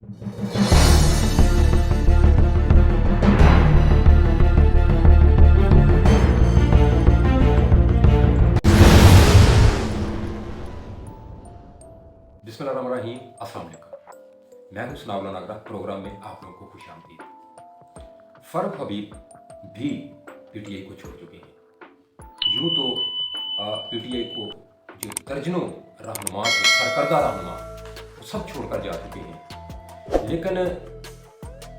बिस्मिल्लाहिर्रहमानिर्रहीम, अस्सलाम वालेकुम। मैं हूं सनाउल्लाह नागरा। प्रोग्राम में आप लोगों को खुशामदीद। फारूक हबीब भी पीटीआई को छोड़ चुके हैं। यूं तो पीटीआई को जो दर्जनों रहनुमा थे, सरकर्दा रहनुमा, वो सब छोड़कर जा चुके हैं। लेकिन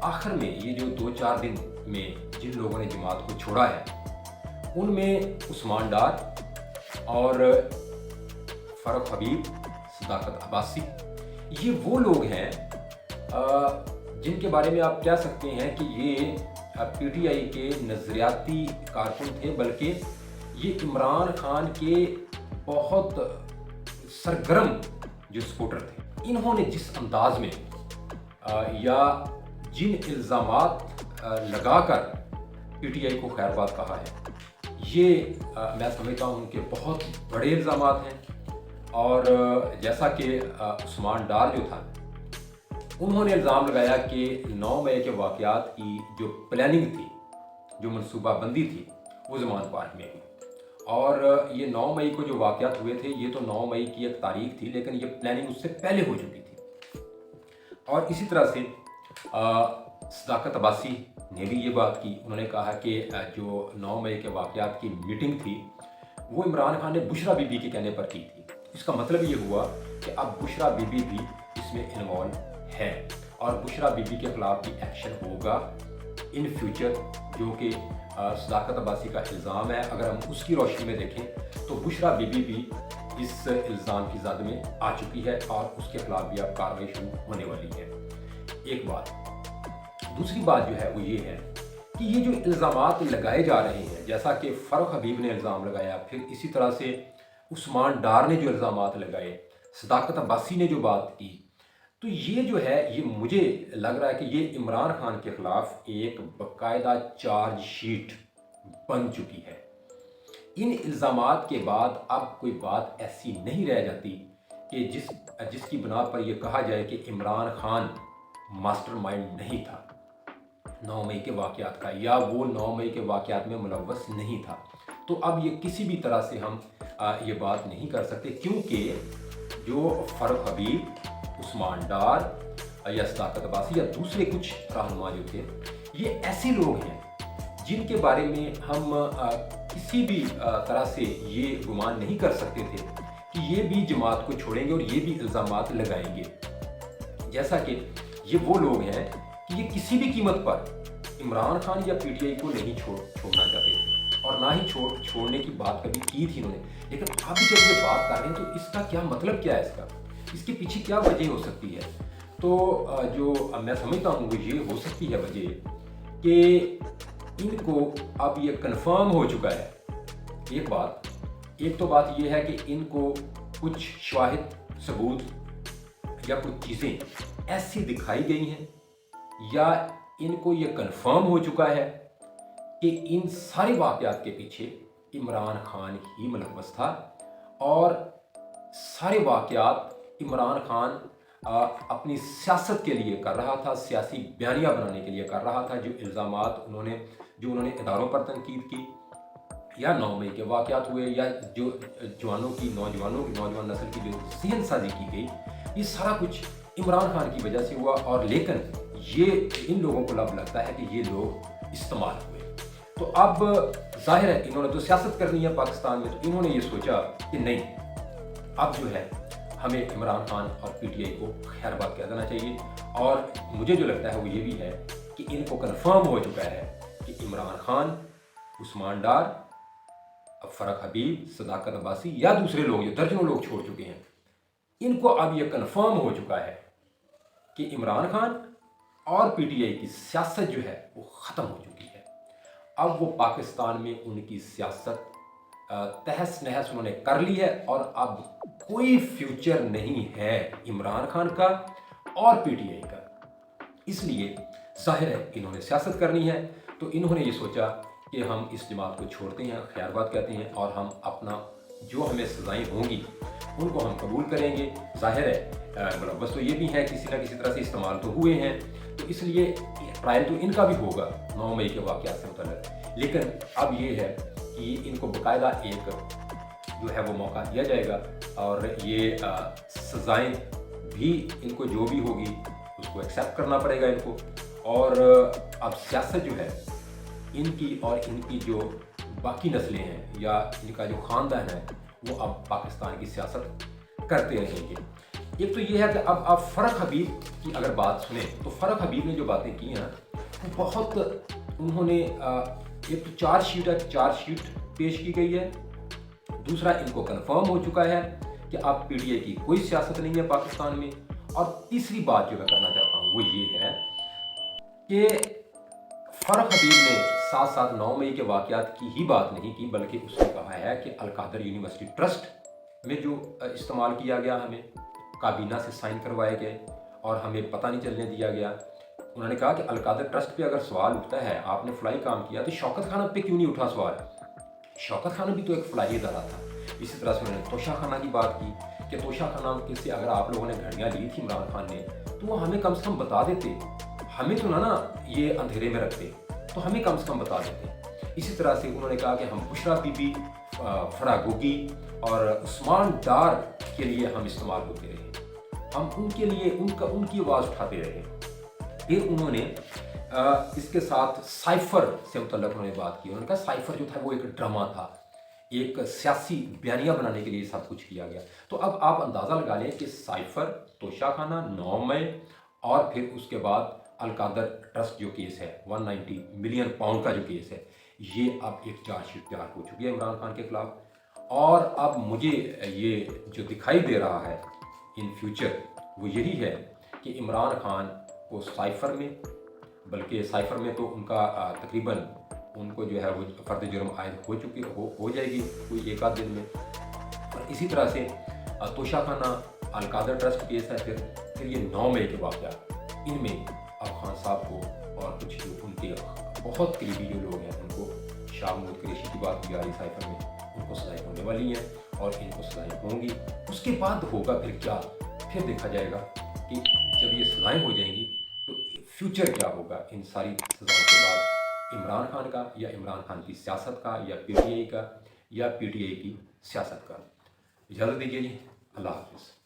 आखिर में ये जो 2-4 दिन में जिन लोगों ने जमात को छोड़ा है, उनमें उस्मान डार और फारूक हबीब, सदाकत अब्बासी, ये वो लोग हैं जिनके बारे में आप कह सकते हैं कि ये पीटीआई के नज़रियाती कारकुन थे, बल्कि ये इमरान खान के बहुत सरगर्म जो सपोर्टर थे। इन्होंने जिस अंदाज में या जिन इल्ज़ामात लगाकर पीटीआई को खैरबाद कहा है, ये मैं समझता हूँ कि बहुत बड़े इल्ज़ामात हैं। और जैसा कि उस्मान डार जो था, उन्होंने इल्ज़ाम लगाया कि 9 मई के वाक़यात की जो प्लानिंग थी, जो मनसूबाबंदी थी, वो ज़मान पार्क में हुई। और ये 9 मई को जो वाक़यात हुए थे, ये तो 9 मई की एक तारीख थी, लेकिन ये प्लानिंग उससे पहले हो चुकी थी। और इसी तरह से सदाकत अब्बासी ने भी ये बात की। उन्होंने कहा कि जो 9 मई के वाक़यात की मीटिंग थी, वो इमरान खान ने बुशरा बीबी के कहने पर की थी। इसका मतलब ये हुआ कि अब बुशरा बीबी भी इसमें इन्वॉल्व है और बुशरा बीबी के खिलाफ भी एक्शन होगा इन फ्यूचर, जो कि सदाकत अब्बासी का इल्ज़ाम है। अगर हम उसकी रोशनी में देखें तो बुशरा बीबी भी इस इल्ज़ाम की ज़द में आ चुकी है और उसके खिलाफ भी अब कार्रवाई शुरू होने वाली है। एक बात। दूसरी बात जो है वो ये है कि ये जो इल्ज़ामात लगाए जा रहे हैं, जैसा कि फारूक हबीब ने इल्ज़ाम लगाया, फिर इसी तरह से उस्मान डार ने जो इल्ज़ामात लगाए, सदाकत अब्बासी ने जो बात की, तो ये जो है, ये मुझे लग रहा है कि ये इमरान खान के ख़िलाफ़ एक बाकायदा चार्ज शीट बन चुकी है। इन इल्ज़ामात के बाद अब कोई बात ऐसी नहीं रह जाती कि जिसकी बिना पर यह कहा जाए कि इमरान खान मास्टरमाइंड नहीं था 9 मई के वाक़यात का, या वो 9 मई के वाक़यात में मुलव्वस नहीं था। तो अब ये किसी भी तरह से हम ये बात नहीं कर सकते, क्योंकि जो फारूक हबीब, उस्मान डार या सदाकत अब्बासी या दूसरे कुछ रहनुमा जो थे, ये ऐसे लोग हैं जिनके बारे में हम किसी भी तरह से ये गुमान नहीं कर सकते थे कि ये भी जमात को छोड़ेंगे और ये भी इल्ज़ामात लगाएंगे। जैसा कि ये वो लोग हैं कि ये किसी भी कीमत पर इमरान खान या पीटीआई को नहीं छोड़ना चाहते थे और ना ही छोड़ने की बात कभी की थी इन्होंने। लेकिन अब जब ये बात कर रहे हैं तो इसका क्या मतलब, क्या है इसका, इसके पीछे क्या वजह हो सकती है? तो जो मैं समझता हूँ वो ये हो सकती है वजह कि इनको अब ये कन्फर्म हो चुका है। एक तो बात ये है कि इनको कुछ शवाहिद, सबूत या कुछ चीज़ें ऐसी दिखाई गई हैं, या इनको ये कन्फर्म हो चुका है कि इन सारे वाक़यात के पीछे इमरान खान ही मुलव्वस था और सारे वाक़यात इमरान खान अपनी सियासत के लिए कर रहा था, सियासी बयानिया बनाने के लिए कर रहा था। जो इल्ज़ामात उन्होंने इदारों पर तनकीद की, या 9 मई के वाक़यात हुए, या जो नौजवान नस्ल की जो ज़हन साजी की गई, ये सारा कुछ इमरान खान की वजह से हुआ। और लेकिन ये इन लोगों को अब लगता है कि ये लोग इस्तेमाल हुए। तो अब जाहिर है इन्होंने तो सियासत करनी है पाकिस्तान में, तो इन्होंने ये सोचा कि नहीं, अब जो है हमें इमरान खान और पीटीआई को खैरबाद कह देना चाहिए। और मुझे जो लगता है वो ये भी है कि इनको कन्फर्म हो चुका है कि इमरान खान, उस्मान डार, फारूक हबीब, सदाकत अब्बासी या दूसरे लोग, जो दर्जनों लोग छोड़ चुके हैं, इनको अब ये कन्फर्म हो चुका है कि इमरान खान और पीटीआई की सियासत जो है वो ख़त्म हो चुकी है। अब वो पाकिस्तान में उनकी सियासत तहस नहस उन्होंने कर ली है और अब कोई फ्यूचर नहीं है इमरान खान का और पीटीआई का। इसलिए जाहिर है इन्होंने सियासत करनी है, तो इन्होंने ये सोचा कि हम इस जमात को छोड़ते हैं, खैरबाद कहते हैं, और हम अपना जो हमें सज़ाएं होंगी उनको हम कबूल करेंगे। ज़ाहिर है मुलव्वस तो ये भी हैं, किसी न किसी तरह से इस्तेमाल तो हुए हैं, तो इसलिए ट्रायल तो इनका भी होगा 9 मई के वाक़यात से मुतल्लिक़। लेकिन अब ये है कि इनको बाकायदा एक जो है वो मौका दिया जाएगा और ये सज़ाएँ भी इनको जो भी होगी उसको एक्सेप्ट करना पड़ेगा इनको। और अब सियासत जो है इनकी और इनकी जो बाकी नस्लें हैं या इनका जो ख़ानदान है वो अब पाकिस्तान की सियासत करते रहेंगे। एक तो ये है कि अब आप फ़रख हबीब की अगर बात सुने तो फ़रख हबीब ने जो बातें की हैं वो बहुत, उन्होंने एक तो चार्जशीट पेश की गई है, दूसरा इनको कन्फर्म हो चुका है कि अब PTI की कोई सियासत नहीं है पाकिस्तान में, और तीसरी बात जो मैं करना चाहता हूँ वो ये है कि फ़रख हबीब ने साथ साथ 9 मई के वाक़यात की ही बात नहीं की, बल्कि उसने कहा है कि अल-कादर यूनिवर्सिटी ट्रस्ट में जो इस्तेमाल किया गया, हमें काबीना से साइन करवाए गए और हमें पता नहीं चलने दिया गया। उन्होंने कहा कि अल-कादर ट्रस्ट पे अगर सवाल उठता है, आपने फ़लाई काम किया, तो शौकत खाना पे क्यों नहीं उठा सवाल? शौकत खाना भी तो एक फ़लाई इदारा था। इसी तरह से उन्होंने तोशा खाना की बात की कि तोशा खाना से अगर आप लोगों ने घड़ियाँ ली थी इमरान खान ने, तो वो हमें कम से कम बता देते, हमें तो ना ये अंधेरे में रखते, तो हमें कम से कम बता देते। इसी तरह से उन्होंने कहा कि हम बुशरा बीबी, फरागोगी और उस्मान डार के लिए हम इस्तेमाल होते रहे, हम उनके लिए उनकी आवाज़ उठाते रहे। फिर उन्होंने इसके साथ साइफर से मुतल्लिक़ उन्होंने बात की। उन्होंने कहा साइफर जो था वो एक ड्रामा था, एक सियासी बयानिया बनाने के लिए सब कुछ किया गया। तो अब आप अंदाज़ा लगा लें कि साइफर, तोशा खाना, 9 मई और फिर उसके बाद अल-कादर ट्रस्ट जो केस है, 190 मिलियन पाउंड का जो केस है, ये अब एक चार्जशीट तैयार हो चुकी है इमरान खान के ख़िलाफ़। और अब मुझे ये जो दिखाई दे रहा है इन फ्यूचर वो यही है कि इमरान खान को साइफर में, बल्कि साइफर में तो उनका तकरीबन उनको जो है वो फ़र्द जुर्म आयद हो जाएगी कोई एक आध दिन में। और इसी तरह से तोशा खाना, अल-कादर ट्रस्ट केस है, फिर ये 9 मई के वाक़यात, इनमें अब खान साहब को और कुछ जो उनके बहुत करीबी जो लोग हैं उनको, शाह महमूद कुरैशी की बात की जा रही साइफर में, उनको सज़ाएँ होने वाली हैं और इनको सज़ाएँ होंगी। उसके बाद होगा फिर क्या, फिर देखा जाएगा कि जब ये सज़ाएँ हो जाएंगी तो फ्यूचर क्या होगा इन सारी सज़ाओं के बाद, इमरान खान का या इमरान खान की सियासत का या PTI का या PTI की सियासत का। इजाज़त दीजिए जी, अल्लाह हाफ़िज़।